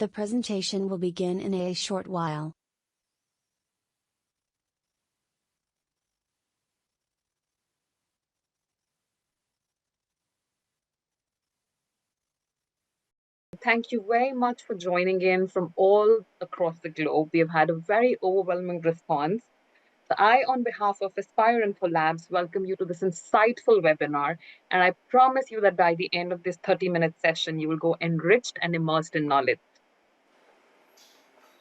The presentation will begin in a short while. Thank you very much for joining in from all across the globe. We have had a very overwhelming response. So I, on behalf of Espire Infolabs, welcome you to this insightful webinar. And I promise you that by the end of this 30-minute session, you will go enriched and immersed in knowledge.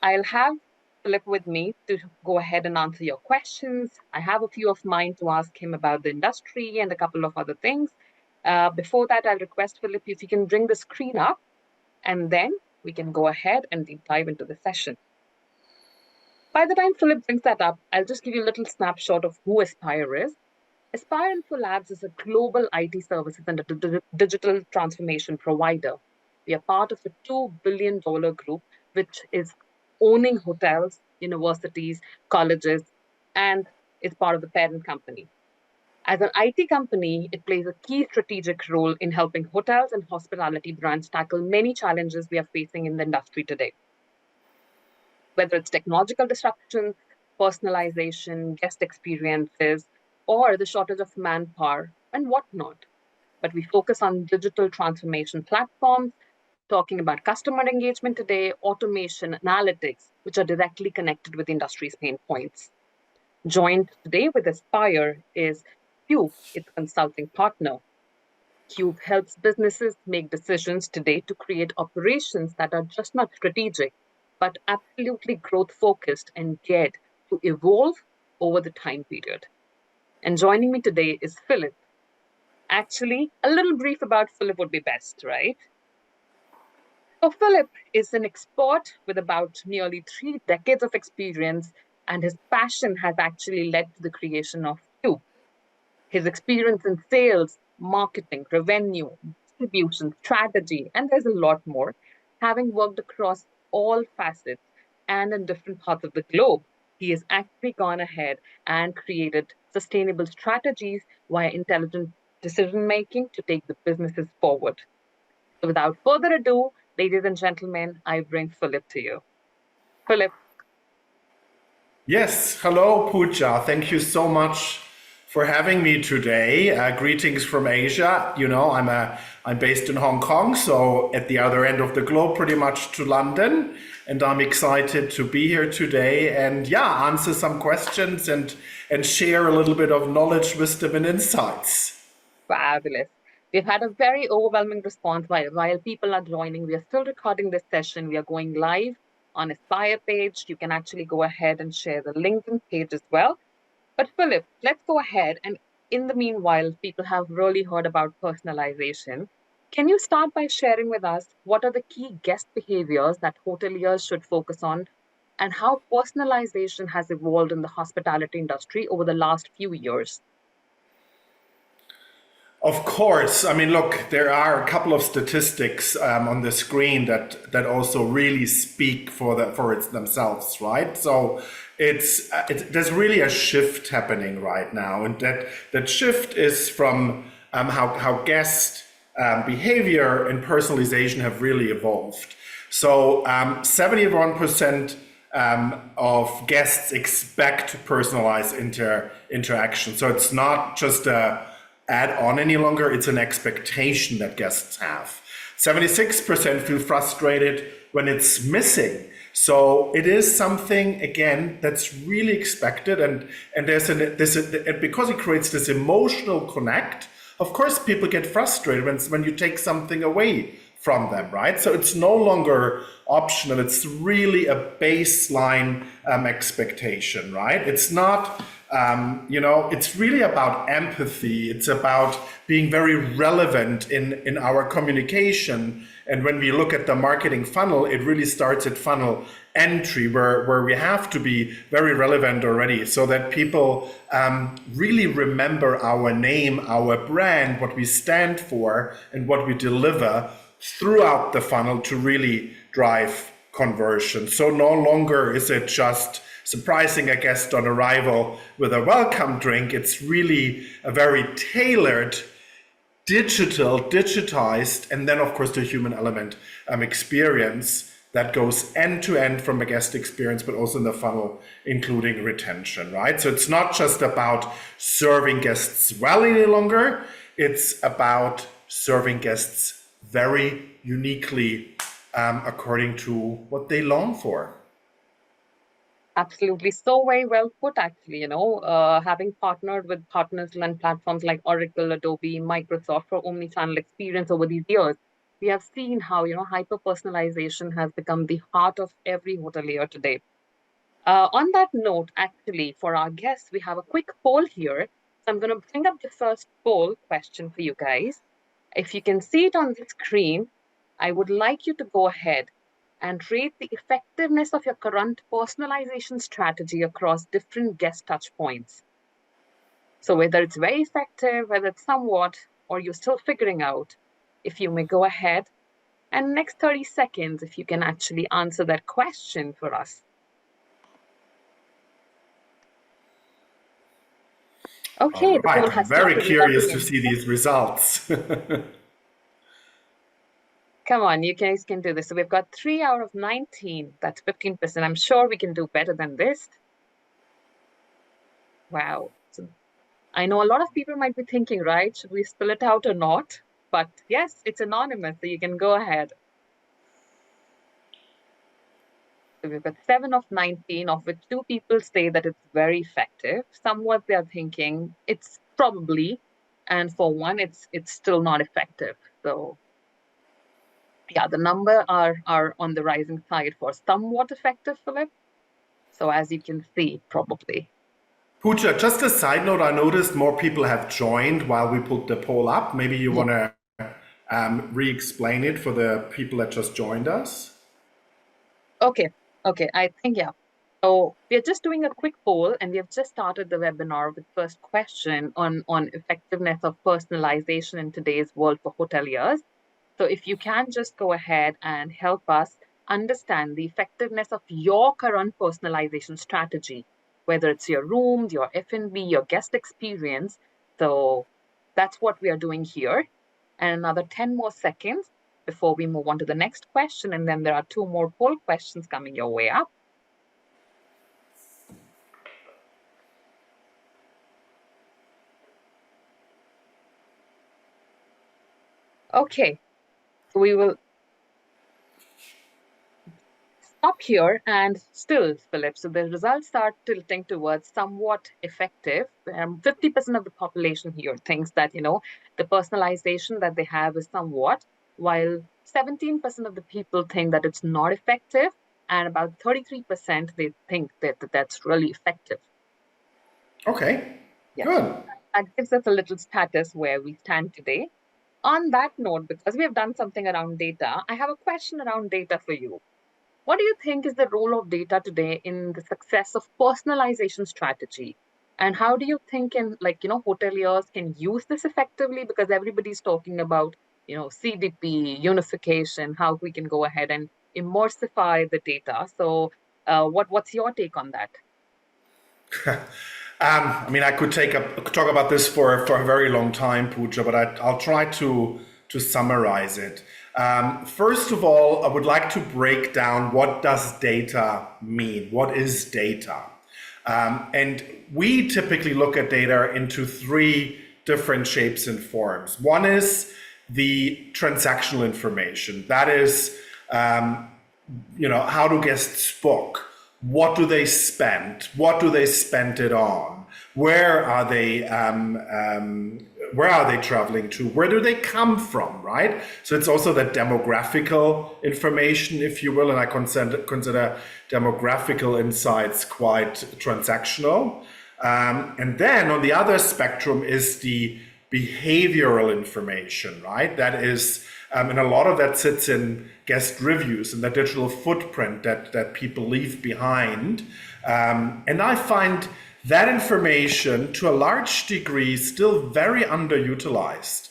I'll have Philip with me to go ahead and answer your questions. I have a few of mine to ask him about the industry and a couple of other things. Before that, I'll request Philip if you can bring the screen up, and then we can go ahead and deep dive into the session. By the time Philip brings that up, I'll just give you a little snapshot of who Espire is. Espire Infolabs is a global IT services and a digital transformation provider. We are part of a $2 billion group, which is owning hotels, universities, colleges, and is part of the parent company. As an IT company, it plays a key strategic role in helping hotels and hospitality brands tackle many challenges we are facing in the industry today. Whether it's technological disruption, personalization, guest experiences, or the shortage of manpower and whatnot. But we focus on digital transformation platforms, talking about customer engagement today, automation, analytics, which are directly connected with industry's pain points. Joined today with Espire is CUBE, its consulting partner. CUBE helps businesses make decisions today to create operations that are just not strategic, but absolutely growth-focused and geared to evolve over the time period. And joining me today is Philip. Actually, a little brief about Philip would be best, right? So Philip is an expert with about nearly 3 decades of experience, and his passion has actually led to the creation of CUBE. His experience in sales, marketing, revenue, distribution, strategy, and there's a lot more, having worked across all facets and in different parts of the globe, he has actually gone ahead and created sustainable strategies via intelligent decision-making to take the businesses forward. So without further ado, ladies and gentlemen, I bring Philip to you. Philip. Yes, hello, Pooja. Thank you so much for having me today. Greetings from Asia. You know, I'm based in Hong Kong, so at the other end of the globe, pretty much to London. And I'm excited to be here today and answer some questions and share a little bit of knowledge, wisdom, and insights. Fabulous. We've had a very overwhelming response while people are joining. We are still recording this session. We are going live on Espire page. You can actually go ahead and share the LinkedIn page as well. But Philip, let's go ahead. And in the meanwhile, people have really heard about personalization. Can you start by sharing with us what are the key guest behaviors that hoteliers should focus on and how personalization has evolved in the hospitality industry over the last few years? Of course. I mean, look, there are a couple of statistics on the screen that also really speak for it themselves, right? So there's really a shift happening right now, and that shift is from how guest behavior and personalization have really evolved. So 71% of guests expect personalized interaction. So it's not just a add-on any longer, it's an expectation that guests have. 76% feel frustrated when it's missing. So it is something, again, that's really expected, and because it creates this emotional connect, of course people get frustrated when you take something away from them, right? So it's no longer optional, it's really a baseline expectation, right? It's not it's really about empathy. It's about being very relevant in our communication. And when we look at the marketing funnel, it really starts at funnel entry, where we have to be very relevant already so that people really remember our name, our brand, what we stand for, and what we deliver throughout the funnel to really drive conversion. So no longer is it just surprising a guest on arrival with a welcome drink. It's really a very tailored, digitized, and then of course the human element experience that goes end to end from a guest experience, but also in the funnel, including retention, right? So it's not just about serving guests well any longer, it's about serving guests very uniquely according to what they long for. Absolutely. So very well put, actually, having partnered with partners and platforms like Oracle, Adobe, Microsoft for omnichannel experience over these years, we have seen how, hyper-personalization has become the heart of every hotelier today. On that note, actually, for our guests, we have a quick poll here. So I'm going to bring up the first poll question for you guys. If you can see it on the screen, I would like you to go ahead and rate the effectiveness of your current personalization strategy across different guest touch points. So whether it's very effective, whether it's somewhat, or you're still figuring out, if you may go ahead and next 30 seconds, if you can actually answer that question for us. Okay, the poll has I'm very started. curious to see these results. Come on, you guys can do this. So we've got 3 out of 19. That's 15%. I'm sure we can do better than this. Wow. So I know a lot of people might be thinking, right? Should we spill it out or not? But yes, it's anonymous, so you can go ahead. So we've got 7 of 19, of which 2 people say that it's very effective. Somewhat they're thinking it's probably, and for 1, it's still not effective. So yeah, the number are on the rising side for somewhat effective, Philip. So as you can see, probably. Pooja, just a side note, I noticed more people have joined while we put the poll up. Maybe you want to re-explain it for the people that just joined us? Okay, I think, yeah. So we're just doing a quick poll, and we have just started the webinar with first question on effectiveness of personalization in today's world for hoteliers. So if you can just go ahead and help us understand the effectiveness of your current personalization strategy, whether it's your rooms, your F&B, your guest experience. So that's what we are doing here. And another 10 more seconds before we move on to the next question. And then there are 2 more poll questions coming your way up. Okay, so we will stop here and still, Philip. So the results are tilting towards somewhat effective. 50% of the population here thinks that, the personalization that they have is somewhat, while 17% of the people think that it's not effective, and about 33% they think that that's really effective. Okay, good. That gives us a little status where we stand today. On that note, because we have done something around data, I have a question around data for you. What do you think is the role of data today in the success of personalization strategy? And how do you think hoteliers can use this effectively? Because everybody's talking about, CDP, unification, how we can go ahead and immersify the data. So what's your take on that? I could talk about this for a very long time, Pooja, but I'll try to summarize it. First of all, I would like to break down what does data mean? What is data? And we typically look at data into 3 different shapes and forms. One is the transactional information. That is, how do guests book? What do they spend? What do they spend it on? Where are they traveling to? Where do they come from, right? So it's also the demographical information, if you will, and I consider demographical insights quite transactional. And then on the other spectrum is the behavioral information, right? That is, and a lot of that sits in guest reviews and the digital footprint that people leave behind. And I find that information to a large degree still very underutilized.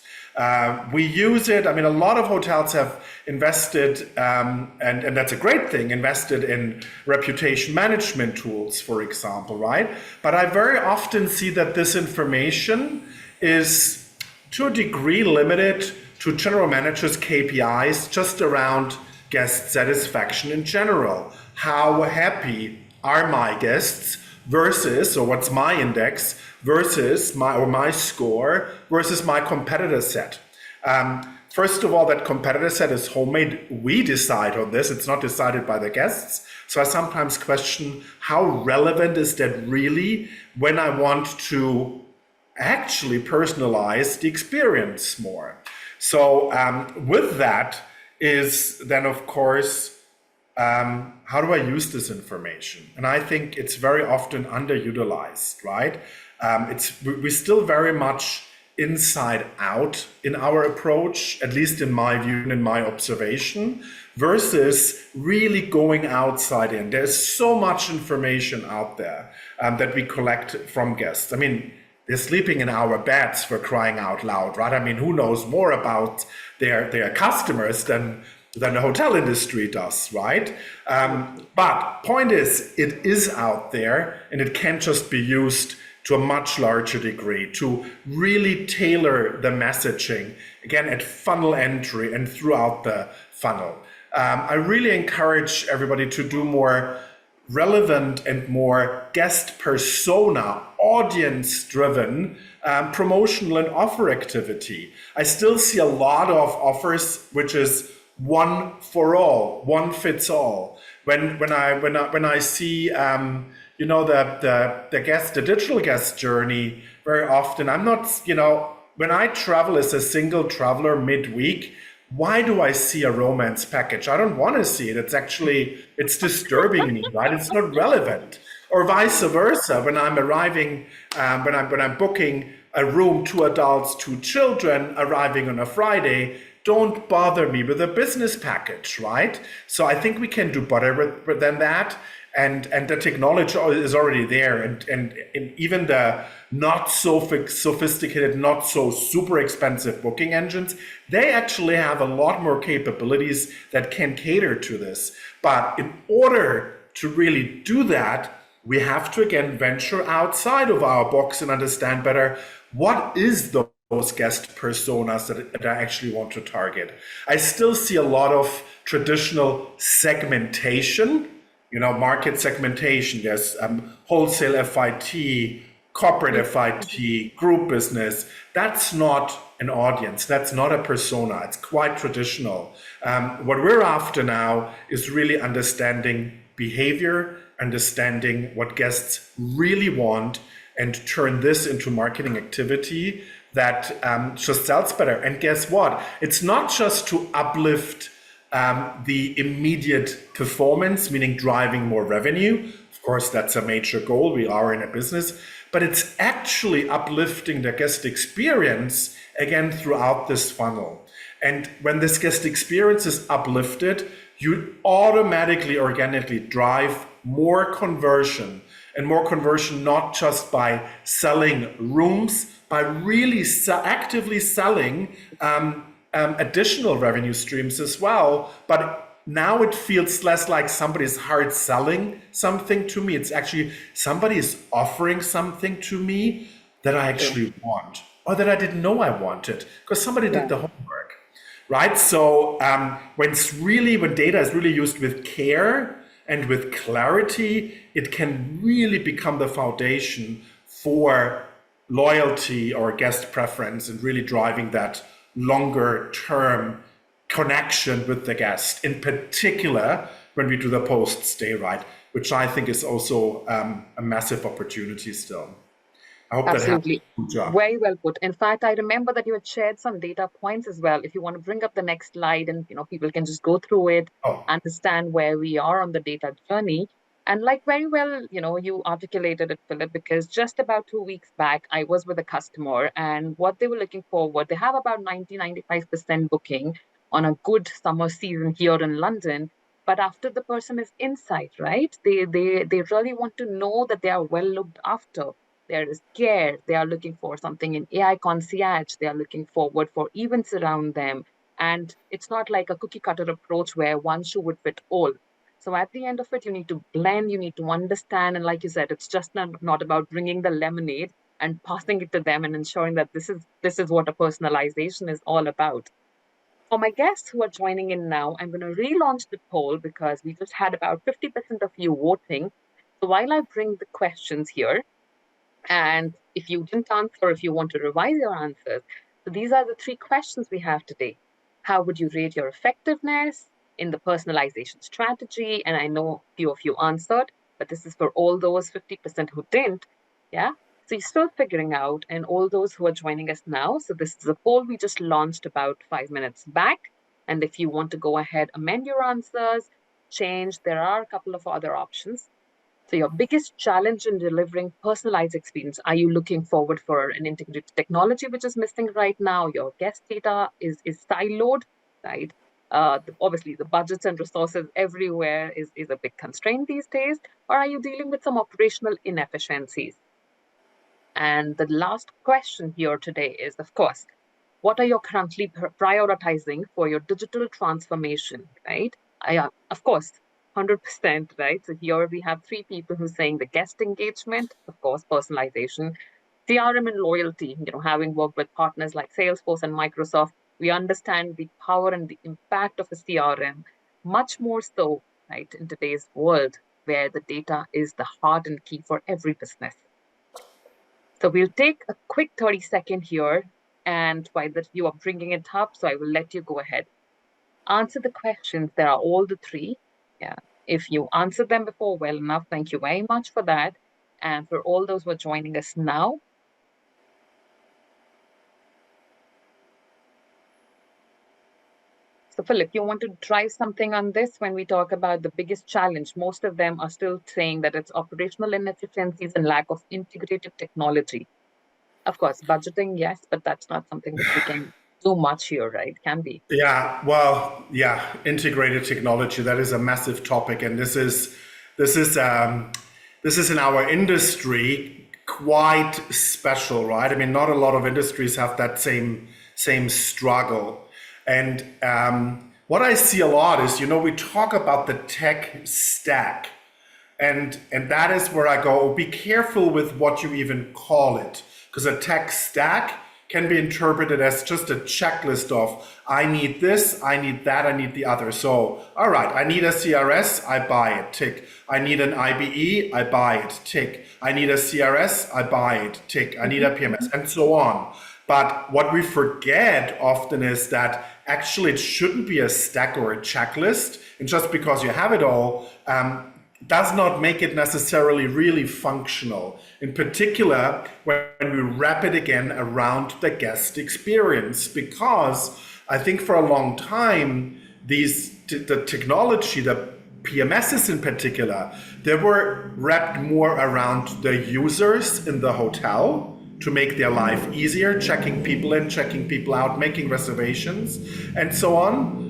We use it, a lot of hotels have invested, and that's a great thing, invested in reputation management tools, for example, right? But I very often see that this information is to a degree limited to general managers' KPIs just around guest satisfaction in general. How happy are my guests versus, so what's my index versus my score versus my competitor set. First of all, that competitor set is homemade. We decide on this. It's not decided by the guests. So I sometimes question, how relevant is that really when I want to actually personalize the experience more? So with that is then, of course, how do I use this information? And I think it's very often underutilized, right? We're still very much inside out in our approach, at least in my view and in my observation, versus really going outside in. There's so much information out there that we collect from guests. I mean, they're sleeping in our beds, for crying out loud, right? I mean, who knows more about their customers than the hotel industry does, right? But point is, it is out there, and it can just be used to a much larger degree to really tailor the messaging, again, at funnel entry and throughout the funnel. I really encourage everybody to do more relevant and more guest persona, audience-driven promotional and offer activity. I still see a lot of offers which is one for all, one fits all. When I see the digital guest journey, very often I'm not, when I travel as a single traveler midweek, why do I see a romance package? I don't want to see it. It's disturbing me, right? It's not relevant. Or vice versa, when I'm arriving, when I'm booking a room, 2 adults, 2 children, arriving on a Friday, don't bother me with a business package, right? So I think we can do better than that. And the technology is already there. And even the not so sophisticated, not so super expensive booking engines, they actually have a lot more capabilities that can cater to this. But in order to really do that, we have to, again, venture outside of our box and understand better what is those guest personas that I actually want to target. I still see a lot of traditional segmentation, market segmentation. There's wholesale FIT, corporate FIT, group business. That's not an audience. That's not a persona. It's quite traditional. What we're after now is really understanding behavior, understanding what guests really want, and turn this into marketing activity that just sells better. And guess what? It's not just to uplift the immediate performance, meaning driving more revenue. Of course, that's a major goal. We are in a business, but it's actually uplifting the guest experience, again, throughout this funnel. And when this guest experience is uplifted, you automatically, organically drive more conversion, and more conversion not just by selling rooms, by really actively selling additional revenue streams as well. But now it feels less like somebody's hard selling something to me. It's actually somebody is offering something to me that I actually want, or that I didn't know I wanted, because somebody did the homework, right? So when data is really used with care and with clarity, it can really become the foundation for loyalty or guest preference, and really driving that longer term connection with the guest, in particular when we do the post-stay, right? Which I think is also a massive opportunity still. I hope Absolutely. that helps. Good job. Very well put. In fact, I remember that you had shared some data points as well. If you want to bring up the next slide, and people can just go through it, understand where we are on the data journey. And like very well, you articulated it, Philip, because just about 2 weeks back, I was with a customer, and what they were looking for, they have about 90-95% booking on a good summer season here in London. But after the person is inside, right, they really want to know that they are well looked after. There is care. They are looking for something in AI concierge. They are looking forward for events around them. And it's not like a cookie cutter approach where one shoe would fit all. So at the end of it, you need to blend, you need to understand. And like you said, it's just not about bringing the lemonade and passing it to them and ensuring that this is what a personalization is all about. For my guests who are joining in now, I'm going to relaunch the poll because we just had about 50% of you voting. So while I bring the questions here, and if you didn't answer, or if you want to revise your answers, so these are the 3 questions we have today. How would you rate your effectiveness in the personalization strategy? And I know a few of you answered, but this is for all those 50% who didn't. Yeah. So you're still figuring out, and all those who are joining us now. So this is a poll we just launched about 5 minutes back. And if you want to go ahead, amend your answers, change, there are a couple of other options. So your biggest challenge in delivering personalized experience, are you looking forward for an integrated technology which is missing right now? Your guest data is siloed, right? Obviously, the budgets and resources everywhere is a big constraint these days. Or are you dealing with some operational inefficiencies? And the last question here today is, of course, what are you currently prioritizing for your digital transformation, right? Of course, 100%, right? So here we have 3 people who are saying the guest engagement, of course, personalization, CRM and loyalty, having worked with partners like Salesforce and Microsoft, we understand the power and the impact of a CRM, much more so, right, in today's world where the data is the heart and key for every business. So we'll take a quick 30-second here, and while that you are bringing it up, so I will let you go ahead. Answer the questions. There are all the 3. Yeah. If you answered them before well enough, thank you very much for that. And for all those who are joining us now, so Philip, you want to try something on this when we talk about the biggest challenge? Most of them are still saying that it's operational inefficiencies and lack of integrated technology. Of course, budgeting, yes, but that's not something which we can do much here, right? Can be. Yeah, well, yeah, integrated technology, that is a massive topic, and this is in our industry quite special, right? I mean, not a lot of industries have that same struggle. And what I see a lot is, we talk about the tech stack, and that is where I go, be careful with what you even call it, because a tech stack can be interpreted as just a checklist of, I need this, I need that, I need the other. So, all right, I need a CRS, I buy it, tick. I need an IBE, I buy it, tick. I need a CRS, I buy it, tick. I need a PMS, and so on. But what we forget often is that actually it shouldn't be a stack or a checklist. And just because you have it all, does not make it necessarily really functional. In particular, when we wrap it again around the guest experience, because I think for a long time, the technology, the PMSs in particular, they were wrapped more around the users in the hotel to make their life easier, checking people in, checking people out, making reservations, and so on.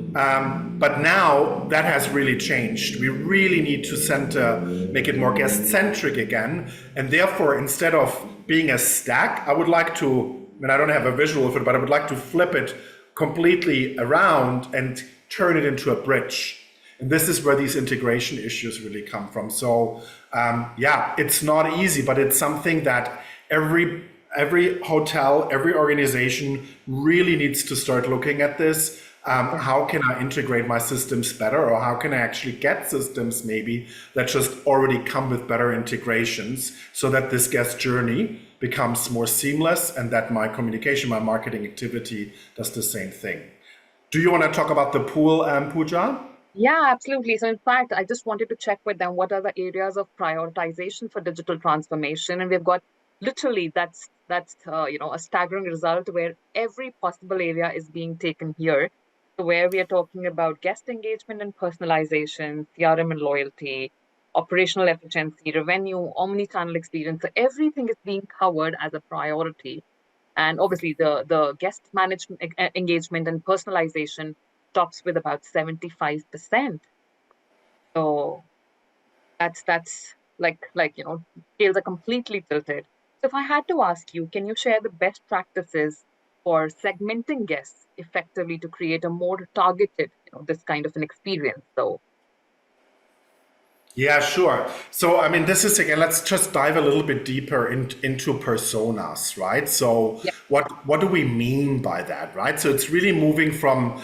But now that has really changed. We really need to make it more guest-centric again. And therefore, instead of being a stack, I would like to, and I don't have a visual of it, but I would like to flip it completely around and turn it into a bridge. And this is where these integration issues really come from. So yeah, it's not easy, but it's something that every hotel, every organization really needs to start looking at this. How can I integrate my systems better, or how can I actually get systems maybe that just already come with better integrations so that this guest journey becomes more seamless and that my communication, my marketing activity does the same thing. Do you want to talk about the pool, Pooja? Yeah, absolutely. So in fact, I just wanted to check with them what are the areas of prioritization for digital transformation. And we've got literally that's a staggering result where every possible area is being taken here. So where we are talking about guest engagement and personalization, CRM and loyalty, operational efficiency, revenue, omni-channel experience. So everything is being covered as a priority. And obviously the guest management engagement and personalization tops with about 75%. So that's scales are completely tilted. So if I had to ask you, can you share the best practices for segmenting guests effectively to create a more targeted, this kind of an experience? So yeah, sure. So, I mean, this is again, let's just dive a little bit deeper into personas, right? So, what do we mean by that, right? So it's really moving from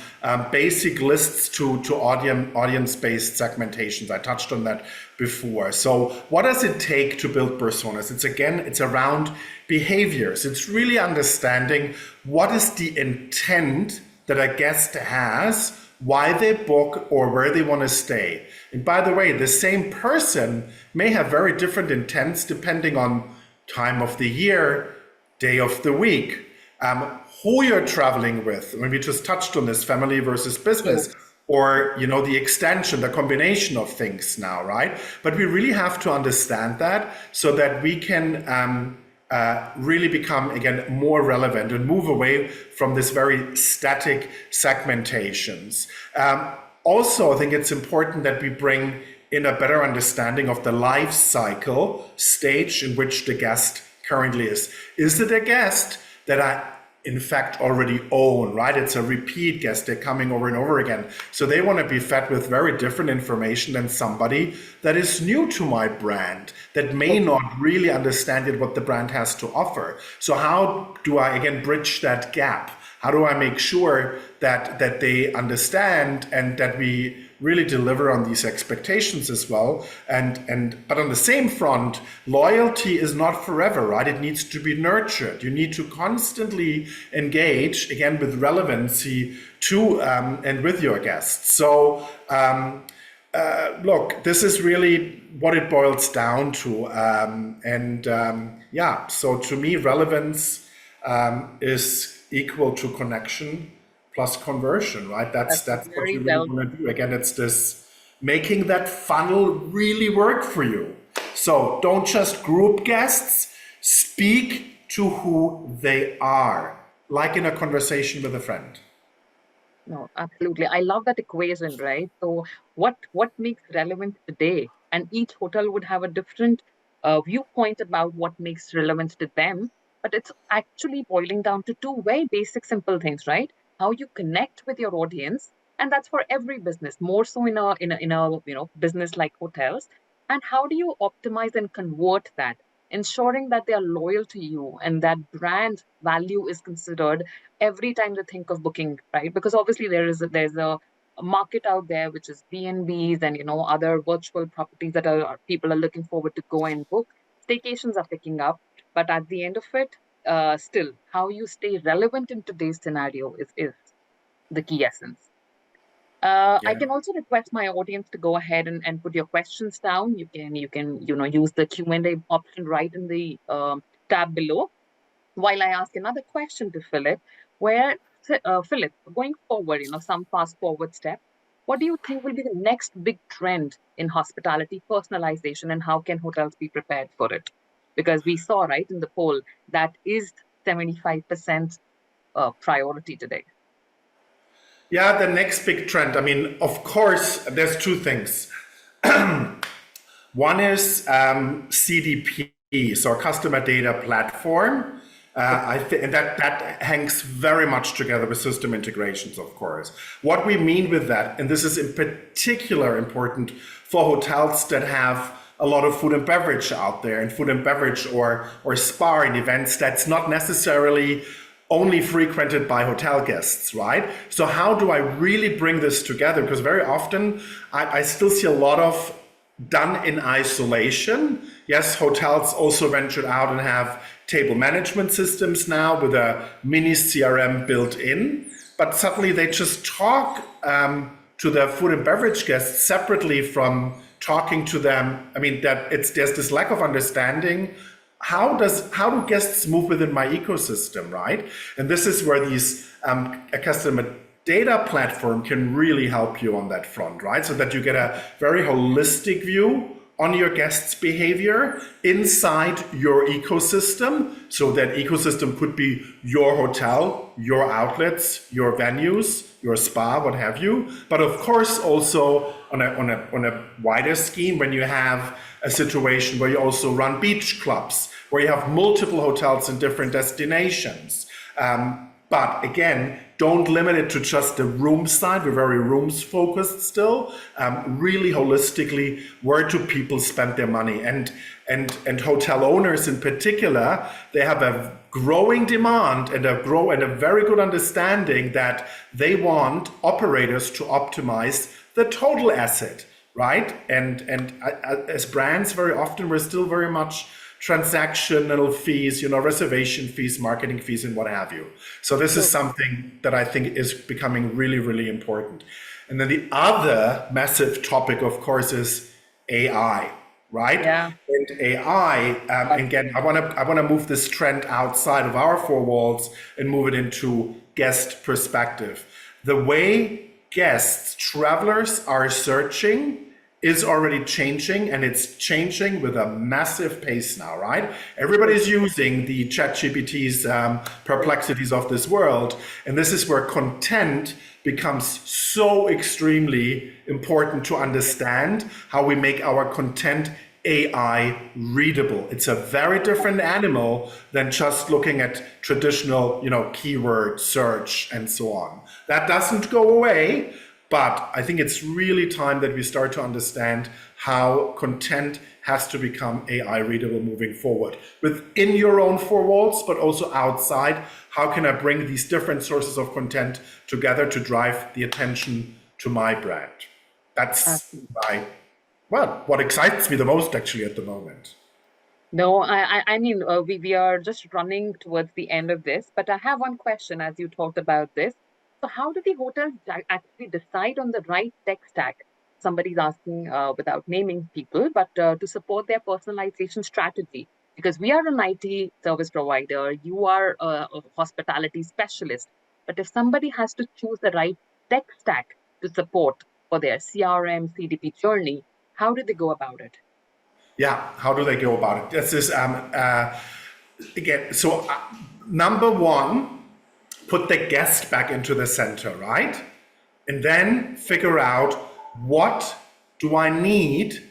basic lists to audience-based segmentations. I touched on that before. So what does it take to build personas? It's around behaviors. It's really understanding what is the intent that a guest has, why they book, or where they want to stay. And by the way, the same person may have very different intents depending on time of the year, day of the week, who you're traveling with. I mean, we just touched on this, family versus business, or the extension, the combination of things now, right? But we really have to understand that so that we can really become, again, more relevant and move away from this very static segmentations. Also, I think it's important that we bring in a better understanding of the life cycle stage in which the guest currently is. Is it a guest that I, in fact, already own, right? It's a repeat guest. They're coming over and over again. So they want to be fed with very different information than somebody that is new to my brand, that may not really understand it, what the brand has to offer. So how do I, again, bridge that gap? How do I make sure that they understand and that we really deliver on these expectations as well? But on the same front, loyalty is not forever, right? It needs to be nurtured. You need to constantly engage, again, with relevancy to and with your guests. So look, this is really what it boils down to. So to me, relevance is equal to connection plus conversion, right? That's what you really want to do. Again, it's this making that funnel really work for you. So don't just group guests, speak to who they are, like in a conversation with a friend. No, absolutely. I love that equation, right? So what makes relevant today? And each hotel would have a different viewpoint about what makes relevant to them. But it's actually boiling down to two very basic, simple things, right? How you connect with your audience, and that's for every business, more so in a business like hotels. And how do you optimize and convert that, ensuring that they are loyal to you and that brand value is considered every time they think of booking, right? Because obviously there's a market out there which is B&Bs and other virtual properties that people are looking forward to go and book. Staycations are picking up, but at the end of it, still, how you stay relevant in today's scenario is the key essence. I can also request my audience to go ahead and put your questions down. You can use the Q&A option right in the tab below. While I ask another question to Philip, where Philip, going forward, some fast forward step, what do you think will be the next big trend in hospitality personalization, and how can hotels be prepared for it? Because we saw, right, in the poll, that is 75% priority today. Yeah, the next big trend. I mean, of course, there's two things. One is CDP, so customer data platform. And that hangs very much together with system integrations, of course. What we mean with that, and this is in particular important for hotels that have a lot of food and beverage out there, and food and beverage or spa and events that's not necessarily only frequented by hotel guests, right? So how do I really bring this together? Because very often I still see a lot of done in isolation. Yes, hotels also ventured out and have table management systems now with a mini CRM built in, but suddenly they just talk to their food and beverage guests separately from talking to them. I mean, there's this lack of understanding. How do guests move within my ecosystem, right? And this is where a customer data platform can really help you on that front, right? So that you get a very holistic view on your guests' behavior inside your ecosystem. So that ecosystem could be your hotel, your outlets, your venues, your spa, what have you. But of course, also on a wider scheme, when you have a situation where you also run beach clubs, where you have multiple hotels in different destinations. But again, don't limit it to just the room side. We're very rooms focused still. Really holistically, where do people spend their money? And hotel owners in particular, they have a growing demand and a very good understanding that they want operators to optimize the total asset, right? And as brands, very often we're still very much transactional fees, reservation fees, marketing fees, and what have you. So this is something that I think is becoming really, really important. And then the other massive topic, of course, is AI, right? Yeah. And AI, again, I want to move this trend outside of our four walls and move it into guest perspective. The way guests, travelers are searching is already changing, and it's changing with a massive pace now, right? Everybody's using the ChatGPT's perplexities of this world, and this is where content becomes so extremely important to understand how we make our content AI readable. It's a very different animal than just looking at traditional, keyword search and so on. That doesn't go away. But I think it's really time that we start to understand how content has to become AI readable moving forward. Within your own four walls, but also outside, how can I bring these different sources of content together to drive the attention to my brand? That's what excites me the most actually at the moment. No, I mean, we are just running towards the end of this, but I have one question as you talked about this. So how do the hotels actually decide on the right tech stack? Somebody's asking without naming people, but to support their personalization strategy. Because we are an IT service provider, you are a hospitality specialist. But if somebody has to choose the right tech stack to support for their CRM, CDP journey, how do they go about it? Yeah, how do they go about it? This is again. So number one, put the guest back into the center, right? And then figure out what do I need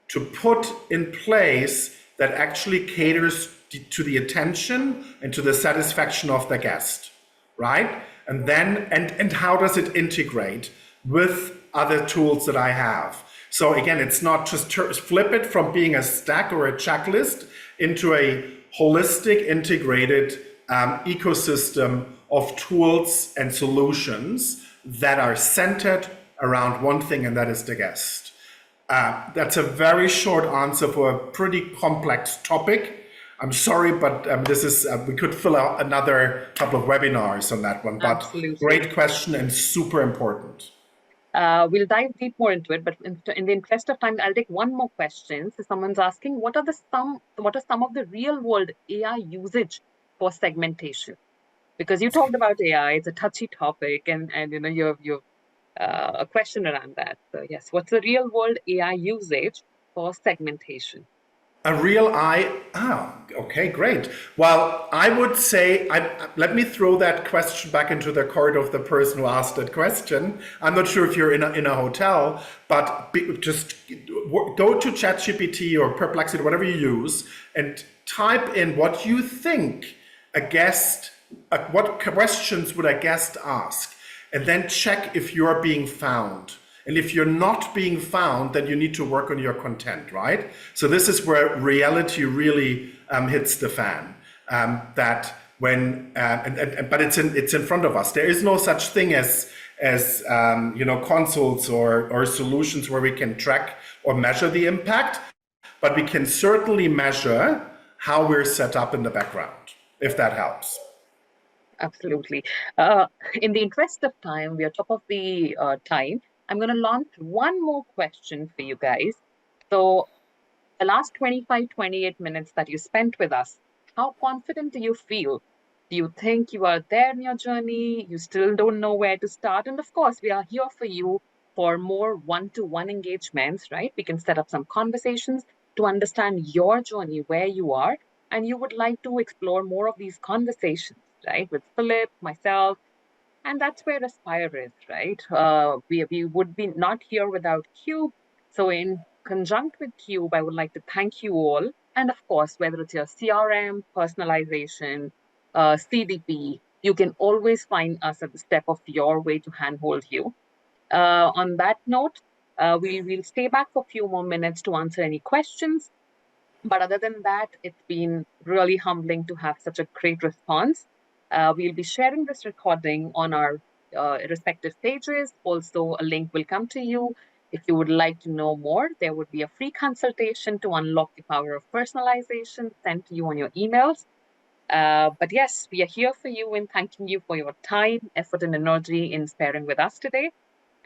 to put in place that actually caters to the attention and to the satisfaction of the guest, right? And then and how does it integrate with other tools that I have? So again, it's not just flip it from being a stack or a checklist into a holistic, integrated ecosystem of tools and solutions that are centered around one thing, and that is the guest. That's a very short answer for a pretty complex topic. I'm sorry, but this is we could fill out another couple of webinars on that one. But Absolutely. great question and super important. We'll dive deep more into it, but in the interest of time, I'll take one more question. So someone's asking, what are some of the real world AI usage for segmentation? Because you talked about AI, it's a touchy topic, and you have a question around that. So yes, what's the real world AI usage for segmentation? A real eye. Okay, great. Well, I would say, let me throw that question back into the court of the person who asked that question. I'm not sure if you're in a hotel, but just go to ChatGPT or Perplexity, whatever you use, and type in what you think a guest, what questions would a guest ask, and then check if you're being found. And if you're not being found, then you need to work on your content, right? So this is where reality really hits the fan. That when but it's in front of us. There is no such thing as consoles or solutions where we can track or measure the impact, but we can certainly measure how we're set up in the background, if that helps. Absolutely. In the interest of time, we are top of the time. I'm going to launch one more question for you guys. So the last 25, 28 minutes that you spent with us, how confident do you feel? Do you think you are there in your journey? You still don't know where to start? And of course, we are here for you for more one-to-one engagements, right? We can set up some conversations to understand your journey, where you are, and you would like to explore more of these conversations, right? With Philip, myself, and that's where Aspire is, right? We would be not here without CUBE. So in conjunct with CUBE, I would like to thank you all. And of course, whether it's your CRM, personalization, CDP, you can always find us at the step of your way to handhold you. On that note, we'll stay back for a few more minutes to answer any questions. But other than that, it's been really humbling to have such a great response. We'll be sharing this recording on our respective pages. Also, a link will come to you. If you would like to know more, there would be a free consultation to unlock the power of personalization sent to you on your emails. But yes, we are here for you and thanking you for your time, effort, and energy in sparing with us today,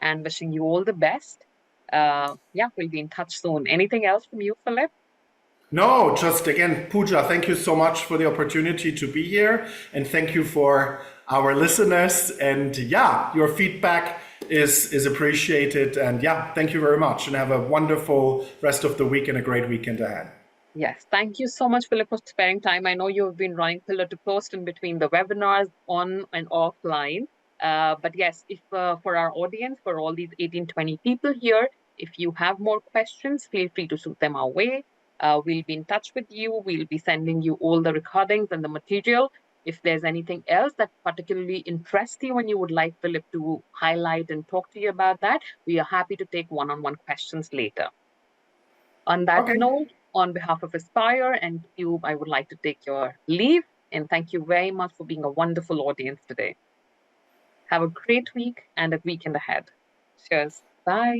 and wishing you all the best. Yeah, we'll be in touch soon. Anything else from you, Philip? No, just again, Pooja, thank you so much for the opportunity to be here. And thank you for our listeners. And yeah, your feedback is appreciated. And yeah, thank you very much. And have a wonderful rest of the week and a great weekend ahead. Yes, thank you so much, Philip, for sparing time. I know you've been running pillar to post in between the webinars on and offline. But yes, if for our audience, for all these 18-20 people here, if you have more questions, feel free to shoot them our way. We'll be in touch with you. We'll be sending you all the recordings and the material. If there's anything else that particularly interests you and you would like Philip to highlight and talk to you about that, we are happy to take one-on-one questions later. On that note, on behalf of Espire and CUBE, I would like to take your leave and thank you very much for being a wonderful audience today. Have a great week and a weekend ahead. Cheers. Bye.